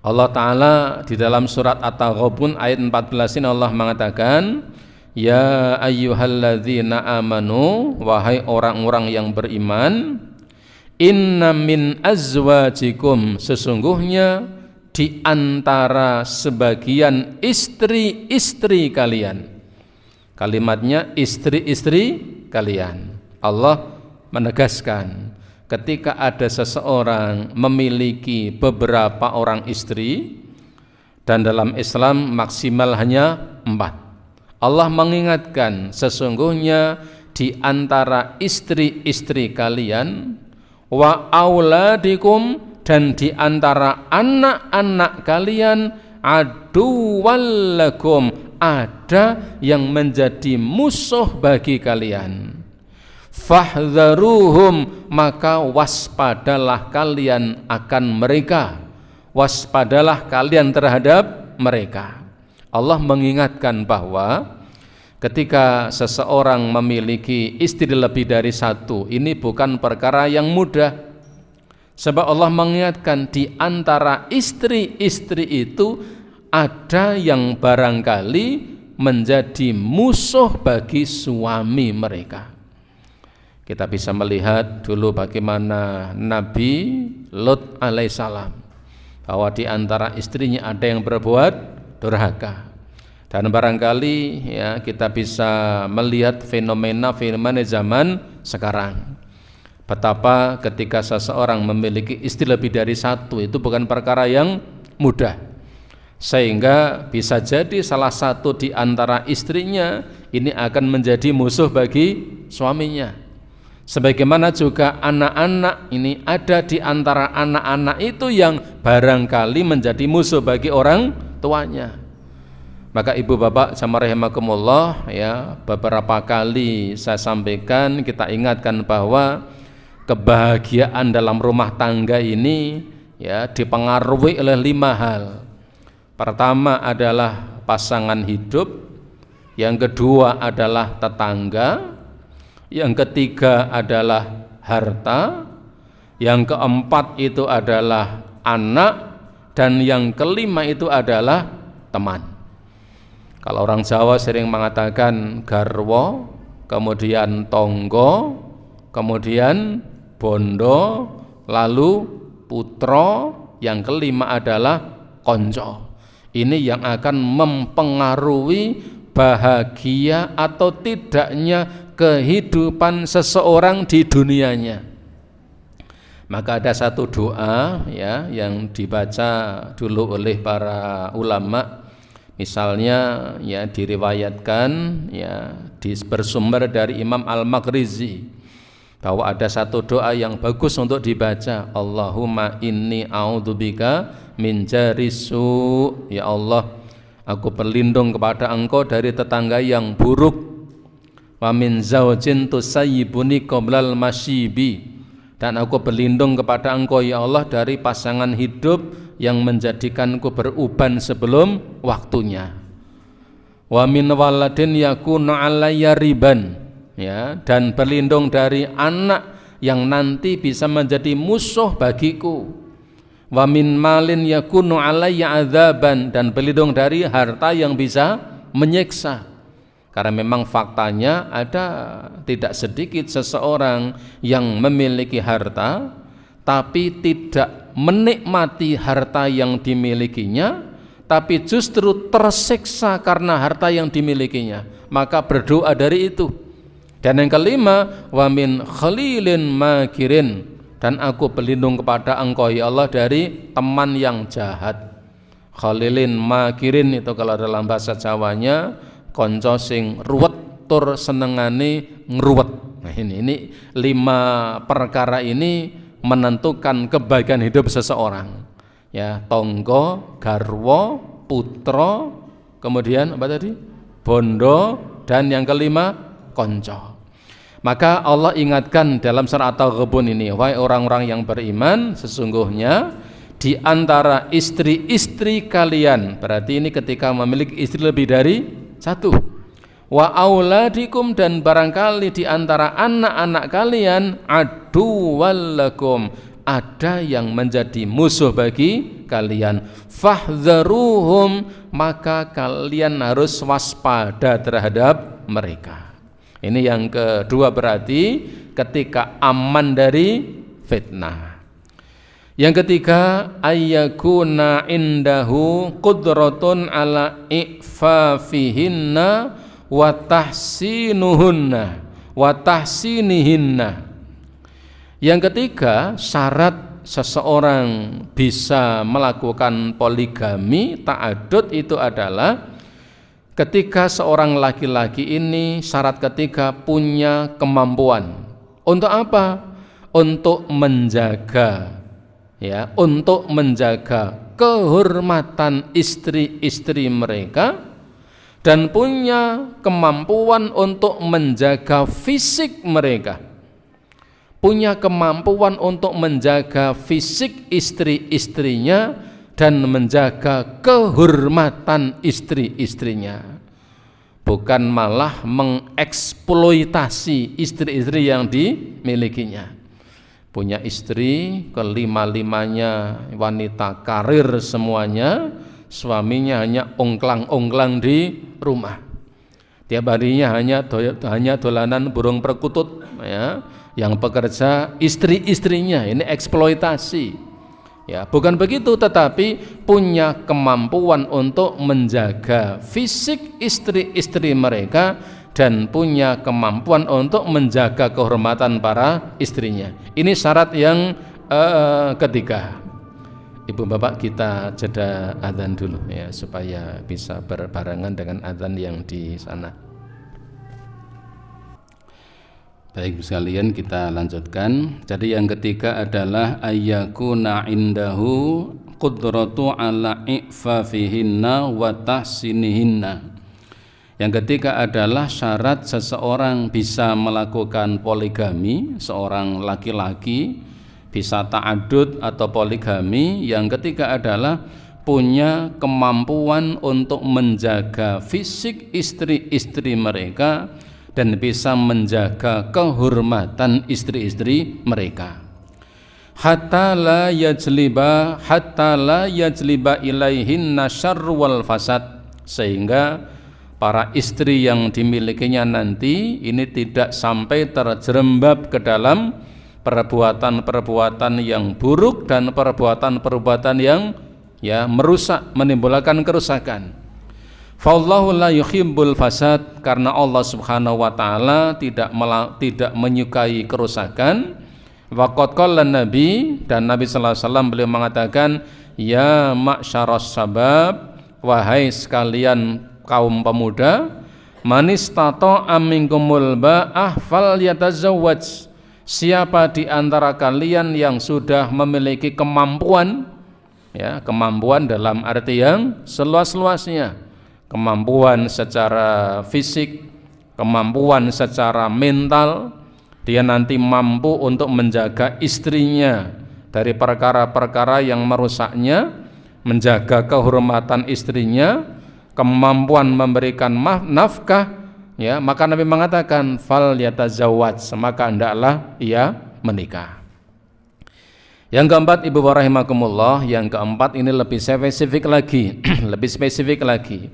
Allah Ta'ala di dalam surat At-Taghabun ayat 14 ini Allah mengatakan, ya ayyuhalladzina amanu, wahai orang-orang yang beriman, inna min azwajikum, sesungguhnya di antara sebagian istri-istri kalian, Kalimatnya istri-istri kalian. Allah menegaskan ketika ada seseorang memiliki beberapa orang istri, dan dalam Islam maksimal hanya 4. Allah mengingatkan sesungguhnya di antara istri-istri kalian wa auladikum, dan di antara anak-anak kalian aduwwal lakum, ada yang menjadi musuh bagi kalian. Fahdharuhum, maka waspadalah kalian akan mereka, waspadalah kalian terhadap mereka. Allah mengingatkan bahwa ketika seseorang memiliki istri lebih dari satu, ini bukan perkara yang mudah. Sebab Allah mengingatkan di antara istri-istri itu ada yang barangkali menjadi musuh bagi suami mereka. Kita bisa melihat dulu bagaimana Nabi Lut alaihissalam, bahwa di antara istrinya ada yang berbuat durhaka. Dan barangkali ya kita bisa melihat fenomena zaman sekarang. Betapa ketika seseorang memiliki istri lebih dari satu itu bukan perkara yang mudah. Sehingga bisa jadi salah satu di antara istrinya ini akan menjadi musuh bagi suaminya. Sebagaimana juga anak-anak ini ada di antara anak-anak itu yang barangkali menjadi musuh bagi orang tuanya. Maka ibu bapak jamaah rahimakumullah, ya, beberapa kali saya sampaikan, kita ingatkan bahwa kebahagiaan dalam rumah tangga ini ya dipengaruhi oleh 5 hal. Pertama adalah pasangan hidup, yang kedua adalah tetangga, yang ketiga adalah harta, yang keempat itu adalah anak, dan yang kelima itu adalah teman. Kalau orang Jawa sering mengatakan garwo, kemudian tonggo, kemudian bondo, lalu putro, yang kelima adalah konco. Ini yang akan mempengaruhi bahagia atau tidaknya kehidupan seseorang di dunianya. Maka ada satu doa ya yang dibaca dulu oleh para ulama. Misalnya ya diriwayatkan ya bersumber dari Imam Al-Maghrizi bahwa ada satu doa yang bagus untuk dibaca. Allahumma inni a'udzubika min jarisu, ya Allah aku berlindung kepada Engkau dari tetangga yang buruk. Wa min zaujin tusayyibuni qoblal masyibi, dan aku berlindung kepada Engkau ya Allah dari pasangan hidup yang menjadikanku beruban sebelum waktunya. Wa min waladin yakunu alayya riban, ya, dan berlindung dari anak yang nanti bisa menjadi musuh bagiku. Wa min malin yakunu alayya adzaban, dan berlindung dari harta yang bisa menyiksa. Karena memang faktanya ada tidak sedikit seseorang yang memiliki harta tapi tidak menikmati harta yang dimilikinya, tapi justru tersiksa karena harta yang dimilikinya. Maka berdoa dari itu. Dan yang kelima, wa min khalilin makirin, dan aku berlindung kepada Engkau ya Allah dari teman yang jahat. Khalilin makirin itu kalau dalam bahasa Jawanya konco sing ruwet tur senengane ngruwet. Nah ini 5 perkara ini menentukan kebahagiaan hidup seseorang. Ya, tonggo, garwo, putro, kemudian apa tadi? Bondo, dan yang kelima konco. Maka Allah ingatkan dalam surat At-Taghabun ini, wahai orang-orang yang beriman, sesungguhnya di antara istri-istri kalian, berarti ini ketika memiliki istri lebih dari 1, wa auladikum, dan barangkali di antara anak-anak kalian aduwwal lakum, ada yang menjadi musuh bagi kalian. Fahdharuhum, maka kalian harus waspada terhadap mereka. Ini yang kedua, berarti ketika aman dari fitnah. Yang ketiga, ayyakuna indahu qudratun ala ifafihinna wa tahsinuhunna wa tahsinihinna. Yang ketiga, syarat seseorang bisa melakukan poligami, ta'adud itu adalah ketika seorang laki-laki ini syarat ketiga punya kemampuan. Untuk apa? Untuk menjaga untuk menjaga kehormatan istri-istri mereka dan punya kemampuan untuk menjaga fisik mereka. Punya kemampuan untuk menjaga fisik istri-istrinya dan menjaga kehormatan istri-istrinya. Bukan malah mengeksploitasi istri-istri yang dimilikinya. Punya istri, kelima-limanya wanita karir semuanya, suaminya hanya ongklang-ongklang di rumah. Tiap harinya hanya dolanan burung perkutut, ya. Yang pekerja istri-istrinya, ini eksploitasi. Ya, bukan begitu, tetapi punya kemampuan untuk menjaga fisik istri-istri mereka dan punya kemampuan untuk menjaga kehormatan para istrinya. Ini syarat yang ketiga. Ibu bapak, kita jeda azan dulu ya, supaya bisa berbarengan dengan azan yang di sana. Baik sekalian, kita lanjutkan. Jadi yang ketiga adalah ayyakuna indahu qudratu ala i'fafihinna wa tahsinihinna. Yang ketiga adalah syarat seseorang bisa melakukan poligami, seorang laki-laki bisa ta'adud atau poligami. Yang ketiga adalah punya kemampuan untuk menjaga fisik istri-istri mereka dan bisa menjaga kehormatan istri-istri mereka. Hatta la yajliba ilaihinna syarr wal fasad, sehingga para istri yang dimilikinya nanti ini tidak sampai terjerembab ke dalam perbuatan-perbuatan yang buruk dan perbuatan-perbuatan yang merusak, menimbulkan kerusakan. Fallahu la yuhibbul fasad, karena Allah Subhanahu wa taala tidak menyukai kerusakan. Waqad qala Nabi, dan Nabi sallallahu alaihi wasallam beliau mengatakan, ya ma'syaras sabab, wahai sekalian kaum pemuda, manistata'a minkumul ba'ah falyatazawwaj, siapa di antara kalian yang sudah memiliki kemampuan, ya, kemampuan dalam arti yang seluas-luasnya, kemampuan secara fisik, kemampuan secara mental, dia nanti mampu untuk menjaga istrinya dari perkara-perkara yang merusaknya, menjaga kehormatan istrinya, kemampuan memberikan nafkah, ya, maka Nabi mengatakan fal yatazawwaj, maka hendaklah ia menikah. Yang keempat, ibu rahimakumullah, yang keempat ini lebih spesifik lagi, lebih spesifik lagi.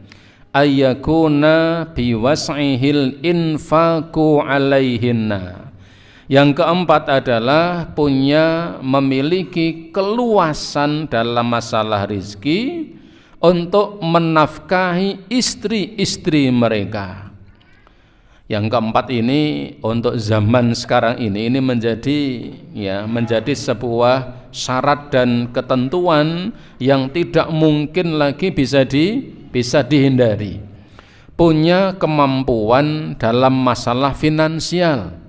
Ayyakuna biwas'ihil infaqu alaihinna. Yang keempat adalah memiliki keluasan dalam masalah rizki untuk menafkahi istri-istri mereka. Yang keempat ini untuk zaman sekarang ini menjadi sebuah syarat dan ketentuan yang tidak mungkin lagi bisa dihindari. Punya kemampuan dalam masalah finansial.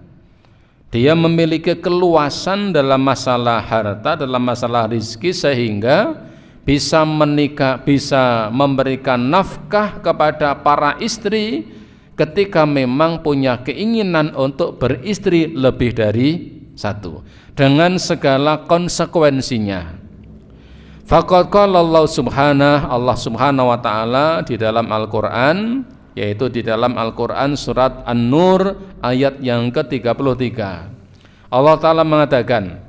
Dia memiliki keluasan dalam masalah harta, dalam masalah rizki, sehingga bisa menikah, bisa memberikan nafkah kepada para istri ketika memang punya keinginan untuk beristri lebih dari satu, dengan segala konsekuensinya. Faqad qala Allah subhanahu wa ta'ala di dalam Al-Quran, yaitu di dalam Al-Quran surat An-Nur ayat yang ke-33. Allah Ta'ala mengatakan,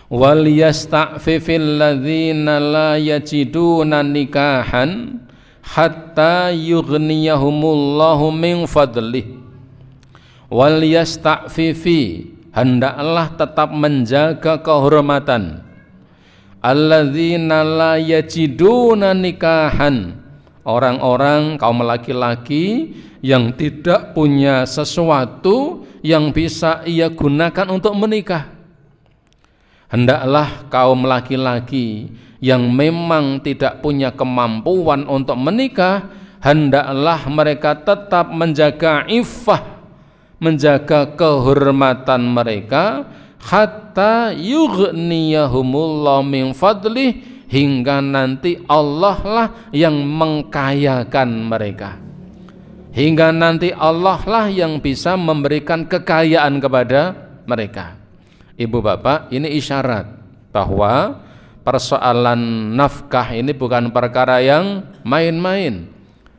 wal yasta'fifil ladzina la yajiduna nikahan hatta yughniyahumullahu min fadlih. Wal yasta'fifi, hendaklah tetap menjaga kehormatan alladzina la yajiduna nikahan, orang-orang kaum laki-laki yang tidak punya sesuatu yang bisa ia gunakan untuk menikah. Hendaklah kaum laki-laki yang memang tidak punya kemampuan untuk menikah, hendaklah mereka tetap menjaga iffah, menjaga kehormatan mereka, hatta yughniyahumullah min fadlih, hingga nanti Allah lah yang mengkayakan mereka, hingga nanti Allah lah yang bisa memberikan kekayaan kepada mereka. Ibu bapak, ini isyarat bahwa persoalan nafkah ini bukan perkara yang main-main.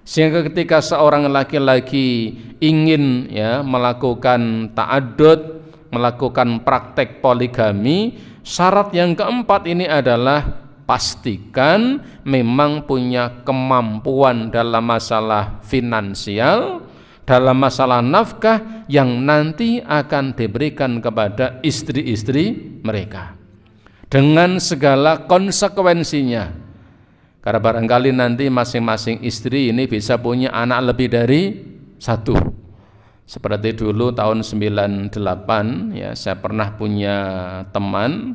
Sehingga ketika seorang laki-laki ingin melakukan ta'addud, melakukan praktek poligami, syarat yang keempat ini adalah pastikan memang punya kemampuan dalam masalah finansial, dalam masalah nafkah yang nanti akan diberikan kepada istri-istri mereka dengan segala konsekuensinya. Karena barangkali nanti masing-masing istri ini bisa punya anak lebih dari satu. Seperti dulu tahun 98 saya pernah punya teman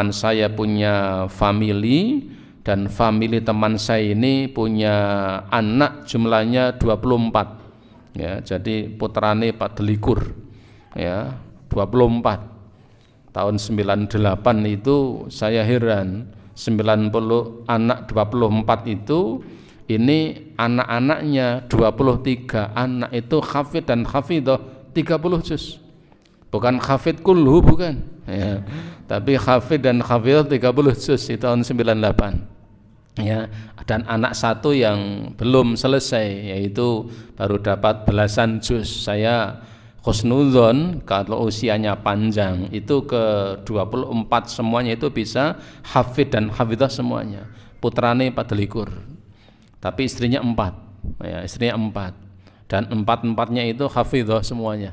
saya punya family, dan family teman saya ini punya anak jumlahnya 24. Jadi putrane Pak Delikur 24. Tahun 98 itu saya heran, 90 anak 24 itu, ini anak-anaknya 23 anak itu hafid dan hafidhah 30 juz. Bukan hafid kulhu, bukan tapi hafid dan hafidhah 30 juz di tahun 98. Dan anak satu yang belum selesai, yaitu baru dapat belasan juz. Saya khusnudzon kalau usianya panjang itu ke 24 semuanya itu bisa hafid dan hafidhah semuanya. Putrane Pak Delikur, tapi istrinya 4 istrinya 4, dan 4-4-nya itu hafidhah semuanya.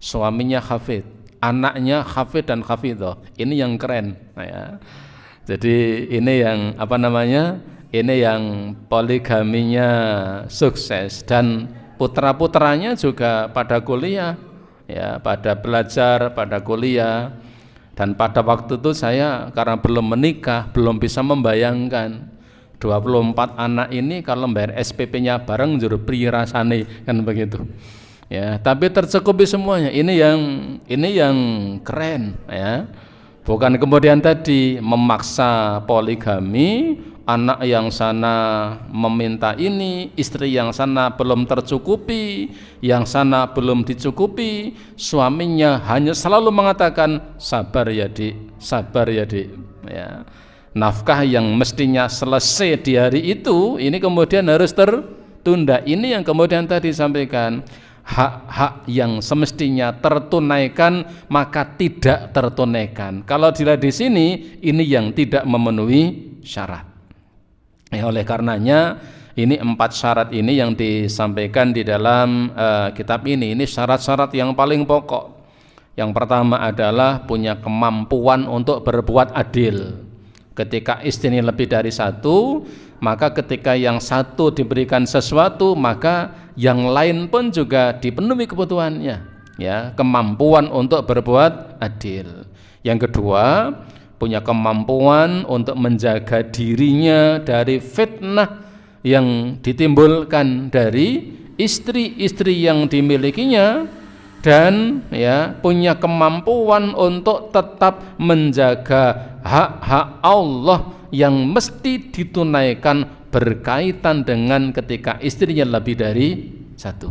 Suaminya hafid, anaknya hafid dan hafidhah. Ini yang keren Jadi ini yang ini yang poligaminya sukses, dan putra-putranya juga pada kuliah, pada belajar, pada kuliah. Dan pada waktu itu saya karena belum menikah, belum bisa membayangkan 24 anak ini kalau bayar SPP-nya bareng juru priye rasane, kan begitu. Tapi tercukupi semuanya. Ini yang keren Bukan kemudian tadi memaksa poligami, anak yang sana meminta ini, istri yang sana belum tercukupi, yang sana belum dicukupi, suaminya hanya selalu mengatakan sabar ya dik, sabar ya dik. Nafkah yang mestinya selesai di hari itu, ini kemudian harus tertunda. Ini yang kemudian tadi disampaikan, hak-hak yang semestinya tertunaikan maka tidak tertunaikan. Kalau dilihat di sini, ini yang tidak memenuhi syarat. Oleh karenanya ini 4 syarat ini yang disampaikan di dalam kitab ini. Ini syarat-syarat yang paling pokok. Yang pertama adalah punya kemampuan untuk berbuat adil. Ketika istrinya lebih dari satu, maka ketika yang satu diberikan sesuatu, maka yang lain pun juga dipenuhi kebutuhannya, kemampuan untuk berbuat adil. Yang kedua, punya kemampuan untuk menjaga dirinya dari fitnah yang ditimbulkan dari istri-istri yang dimilikinya, dan punya kemampuan untuk tetap menjaga hak-hak Allah yang mesti ditunaikan berkaitan dengan ketika istrinya lebih dari satu.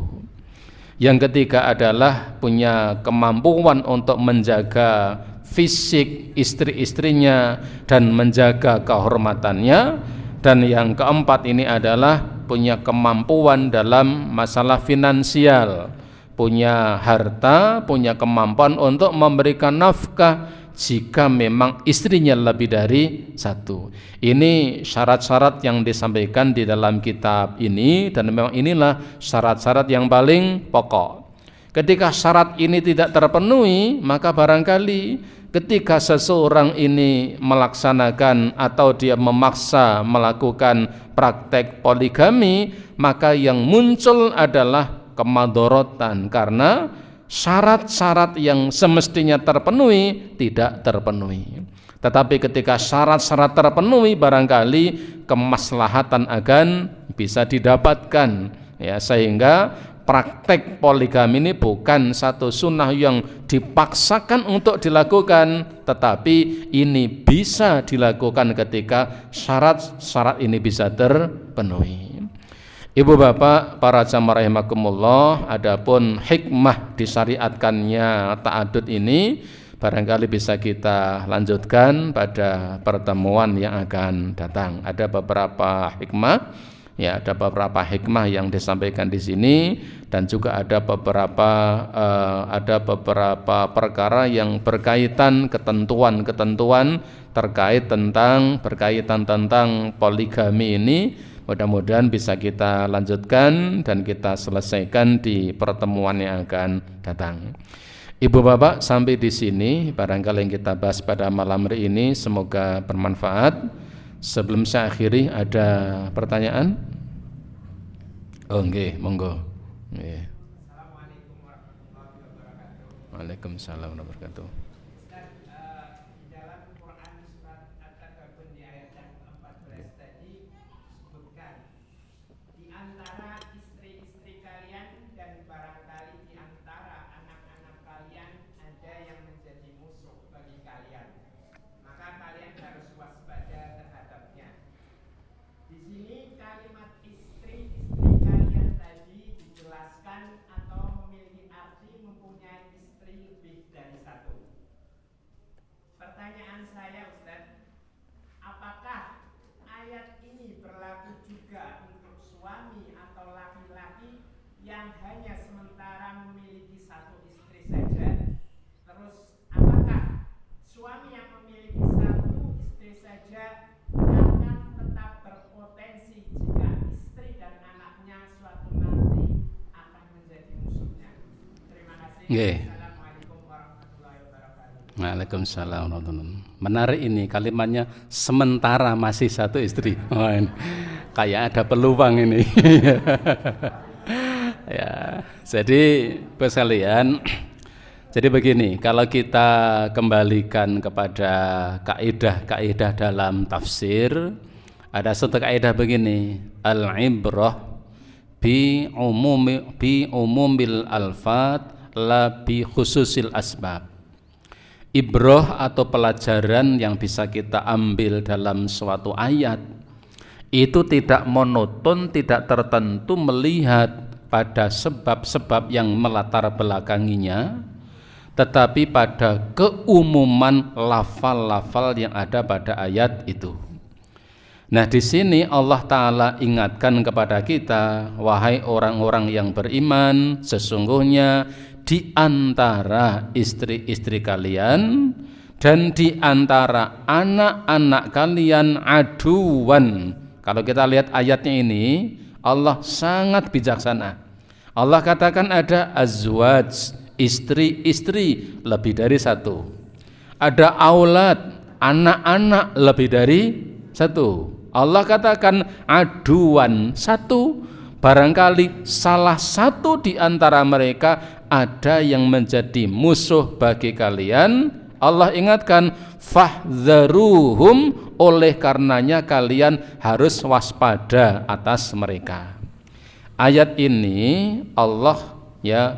Yang ketiga adalah punya kemampuan untuk menjaga fisik istri-istrinya dan menjaga kehormatannya. Dan yang keempat ini adalah punya kemampuan dalam masalah finansial, punya harta, punya kemampuan untuk memberikan nafkah jika memang istrinya lebih dari satu. Ini syarat-syarat yang disampaikan di dalam kitab ini, dan memang inilah syarat-syarat yang paling pokok. Ketika syarat ini tidak terpenuhi, maka barangkali ketika seseorang ini melaksanakan atau dia memaksa melakukan praktek poligami, maka yang muncul adalah kemadorotan karena syarat-syarat yang semestinya terpenuhi tidak terpenuhi. Tetapi ketika syarat-syarat terpenuhi, barangkali kemaslahatan akan bisa didapatkan, ya, sehingga praktek poligami ini bukan satu sunnah yang dipaksakan untuk dilakukan, tetapi ini bisa dilakukan ketika syarat-syarat ini bisa terpenuhi. Ibu bapak para jamaah rahimakumullah, adapun hikmah disyariatkannya ta'adud ini barangkali bisa kita lanjutkan pada pertemuan yang akan datang. Ada beberapa hikmah, ya, ada beberapa hikmah yang disampaikan di sini, dan juga ada beberapa perkara yang berkaitan ketentuan-ketentuan berkaitan tentang poligami ini. Mudah-mudahan bisa kita lanjutkan dan kita selesaikan di pertemuan yang akan datang. Ibu bapak, sampai di sini barangkali yang kita bahas pada malam hari ini, semoga bermanfaat. Sebelum saya akhiri, ada pertanyaan? Oh nggih, monggo. Nggih. Assalamualaikum warahmatullahi wabarakatuh. Waalaikumsalam warahmatullahi wabarakatuh. Ustaz, di dalam Quran surat At-Taghabun di ayat yang ke-14 tadi disebutkan di antara istri-istri kalian dan barangkali di antara anak-anak kalian ada yang menjadi musuh bagi kalian, maka kalian harus waspada terhadapnya. Di sini kalimat istri-istri kalian tadi dijelaskan atau memiliki arti mempunyai istri lebih dari satu. Pertanyaan saya, Ustaz, apakah ayat ini berlaku juga untuk suami atau laki-laki yang hanya sementara memiliki satu istri saja? Terus apakah suami yang memiliki satu istri saja akan tetap berpotensi jika istri dan anaknya suatu nanti akan menjadi musuhnya? Terima kasih. Nggih. Assalamualaikum warahmatullahi wabarakatuh. Waalaikumsalam warahmatullahi wabarakatuh. Menarik ini kalimatnya, sementara masih satu istri. Oh, ini kayak ada peluang ini. Ya, jadi sekalian, jadi begini, kalau kita kembalikan kepada kaidah-kaidah dalam tafsir, ada satu kaidah begini, al-ibrah bi umumil alfat la bi khususil asbab. Ibrah atau pelajaran yang bisa kita ambil dalam suatu ayat itu tidak monoton, tidak tertentu melihat pada sebab-sebab yang melatar belakanginya, tetapi pada keumuman lafal-lafal yang ada pada ayat itu. Nah, di sini Allah Ta'ala ingatkan kepada kita, wahai orang-orang yang beriman, sesungguhnya di antara istri-istri kalian dan di antara anak-anak kalian aduwan. Kalau kita lihat ayatnya ini, Allah sangat bijaksana. Allah katakan ada azwaj, istri-istri lebih dari satu. Ada aulad, anak-anak lebih dari satu. Allah katakan aduan, satu. Barangkali salah satu di antara mereka ada yang menjadi musuh bagi kalian. Allah ingatkan, fahdharuhum, oleh karenanya kalian harus waspada atas mereka. Ayat ini Allah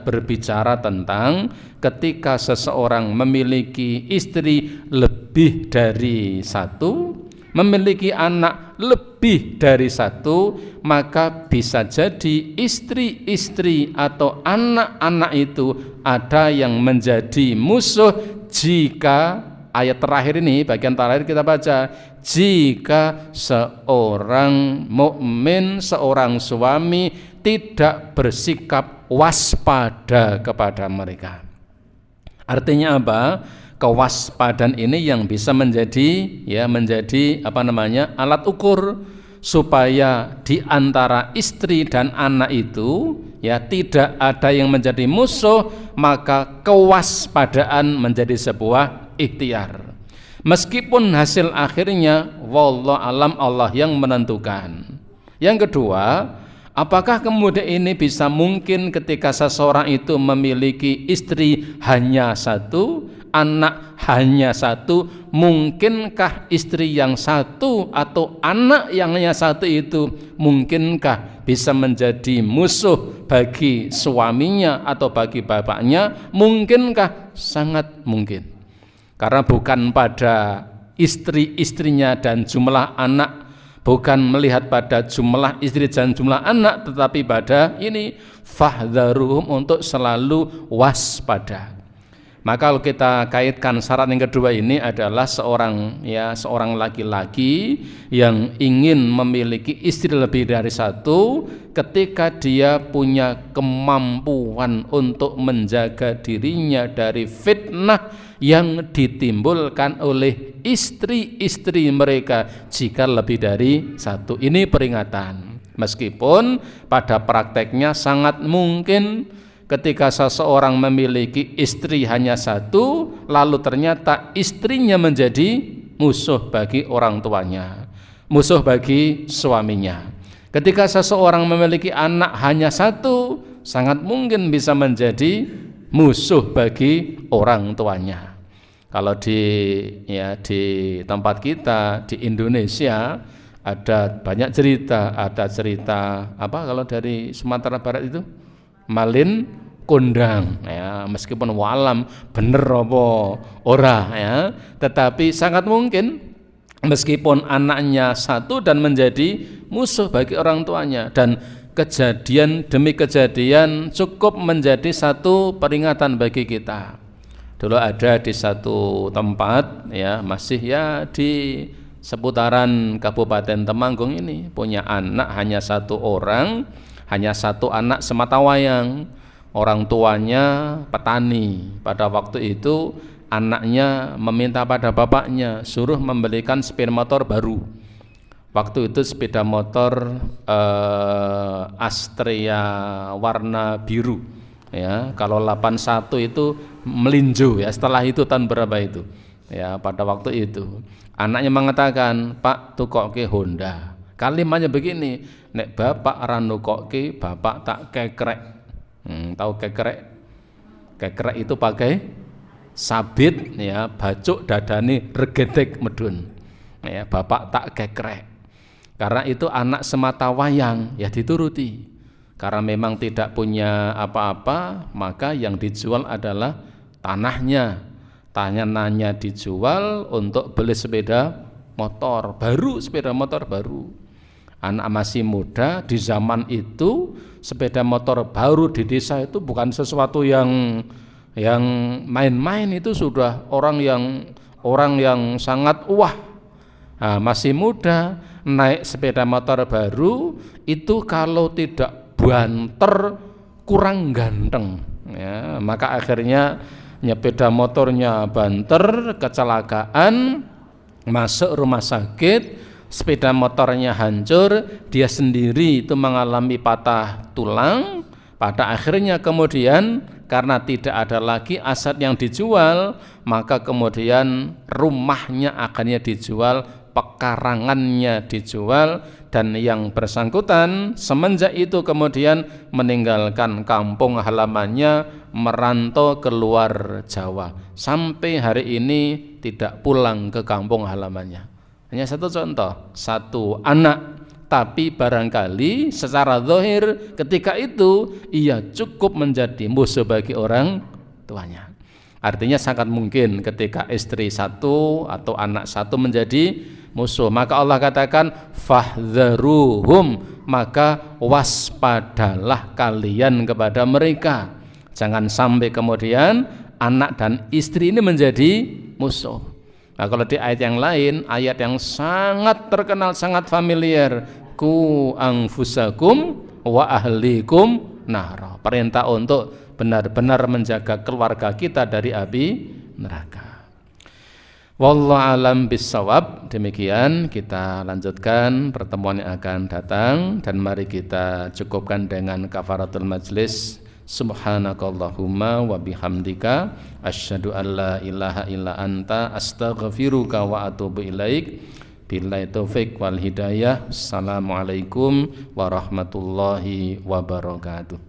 berbicara tentang ketika seseorang memiliki istri lebih dari satu, memiliki anak lebih dari satu, maka bisa jadi istri-istri atau anak-anak itu ada yang menjadi musuh jika ayat terakhir ini, bagian terakhir kita baca, jika seorang mukmin, seorang suami tidak bersikap waspada kepada mereka. Artinya apa? Kewaspadaan ini yang bisa menjadi alat ukur supaya di antara istri dan anak itu ya tidak ada yang menjadi musuh, maka kewaspadaan menjadi sebuah ikhtiar. Meskipun hasil akhirnya wallahu alam Allah yang menentukan. Yang kedua, apakah kemudian ini bisa mungkin ketika seseorang itu memiliki istri hanya satu, anak hanya satu, mungkinkah istri yang satu atau anak yang hanya satu itu mungkinkah bisa menjadi musuh bagi suaminya atau bagi bapaknya? Mungkinkah? Sangat mungkin. Karena bukan pada istri-istrinya dan jumlah anak, bukan melihat pada jumlah istri dan jumlah anak, tetapi pada ini fahdharuhum, untuk selalu waspada. Maka kalau kita kaitkan syarat yang kedua ini adalah seorang laki-laki yang ingin memiliki istri lebih dari satu, ketika dia punya kemampuan untuk menjaga dirinya dari fitnah yang ditimbulkan oleh istri-istri mereka jika lebih dari satu. Ini peringatan. Meskipun pada prakteknya sangat mungkin ketika seseorang memiliki istri hanya satu, lalu ternyata istrinya menjadi musuh bagi orang tuanya, musuh bagi suaminya. Ketika seseorang memiliki anak hanya satu, sangat mungkin bisa menjadi musuh bagi orang tuanya. Kalau di tempat kita di Indonesia ada banyak cerita, ada cerita apa kalau dari Sumatera Barat itu? Malin kondang ya, meskipun walam bener apa ora ya, tetapi sangat mungkin meskipun anaknya satu dan menjadi musuh bagi orang tuanya, dan kejadian demi kejadian cukup menjadi satu peringatan bagi kita. Dulu ada di satu tempat ya, masih ya di seputaran Kabupaten Temanggung ini, punya anak hanya satu orang, hanya satu anak sematawayang. Orang tuanya petani. Pada waktu itu anaknya meminta pada bapaknya suruh membelikan sepeda motor baru. Waktu itu sepeda motor Astrea warna biru ya. Kalau 81 itu melinjo ya. Setelah itu tahun berapa itu ya, pada waktu itu anaknya mengatakan, "Pak, tukoke Honda." Kalimatnya begini, "Nek bapak ranukoke, bapak tak kekrek." Tahu kekrek? Kekrek itu pakai sabit ya, bacuk dadane regetek medun. Ya, bapak tak kekrek. Karena itu anak semata wayang ya dituruti. Karena memang tidak punya apa-apa, maka yang dijual adalah tanahnya. Tanahnya dijual untuk beli sepeda motor baru, sepeda motor baru. Anak masih muda di zaman itu, sepeda motor baru di desa itu bukan sesuatu yang main-main, itu sudah orang yang sangat wah. Nah, masih muda naik sepeda motor baru itu kalau tidak banter kurang ganteng ya, maka akhirnya sepeda motornya banter, kecelakaan, masuk rumah sakit, sepeda motornya hancur, dia sendiri itu mengalami patah tulang. Pada akhirnya kemudian karena tidak ada lagi aset yang dijual, maka kemudian rumahnya akhirnya dijual, pekarangannya dijual, dan yang bersangkutan semenjak itu kemudian meninggalkan kampung halamannya, merantau keluar Jawa. Sampai hari ini tidak pulang ke kampung halamannya. Hanya satu contoh, satu anak, tapi barangkali secara zahir ketika itu ia cukup menjadi musuh bagi orang tuanya. Artinya sangat mungkin ketika istri satu atau anak satu menjadi musuh. Maka Allah katakan fahdharuhum, maka waspadalah kalian kepada mereka. Jangan sampai kemudian anak dan istri ini menjadi musuh. Nah, kalau di ayat yang lain, ayat yang sangat terkenal, sangat familiar, ku anfusakum wa ahlikum nara. Perintah untuk benar-benar menjaga keluarga kita dari api neraka. Wallahu alam bissawab. Demikian kita lanjutkan pertemuan yang akan datang, dan mari kita cukupkan dengan kafaratul majlis. Subhanakallahumma wa bihamdika asyhadu an la ilaha illa anta astaghfiruka wa atubu ilaik. Billahi taufik wal hidayah. Assalamualaikum warahmatullahi wabarakatuh.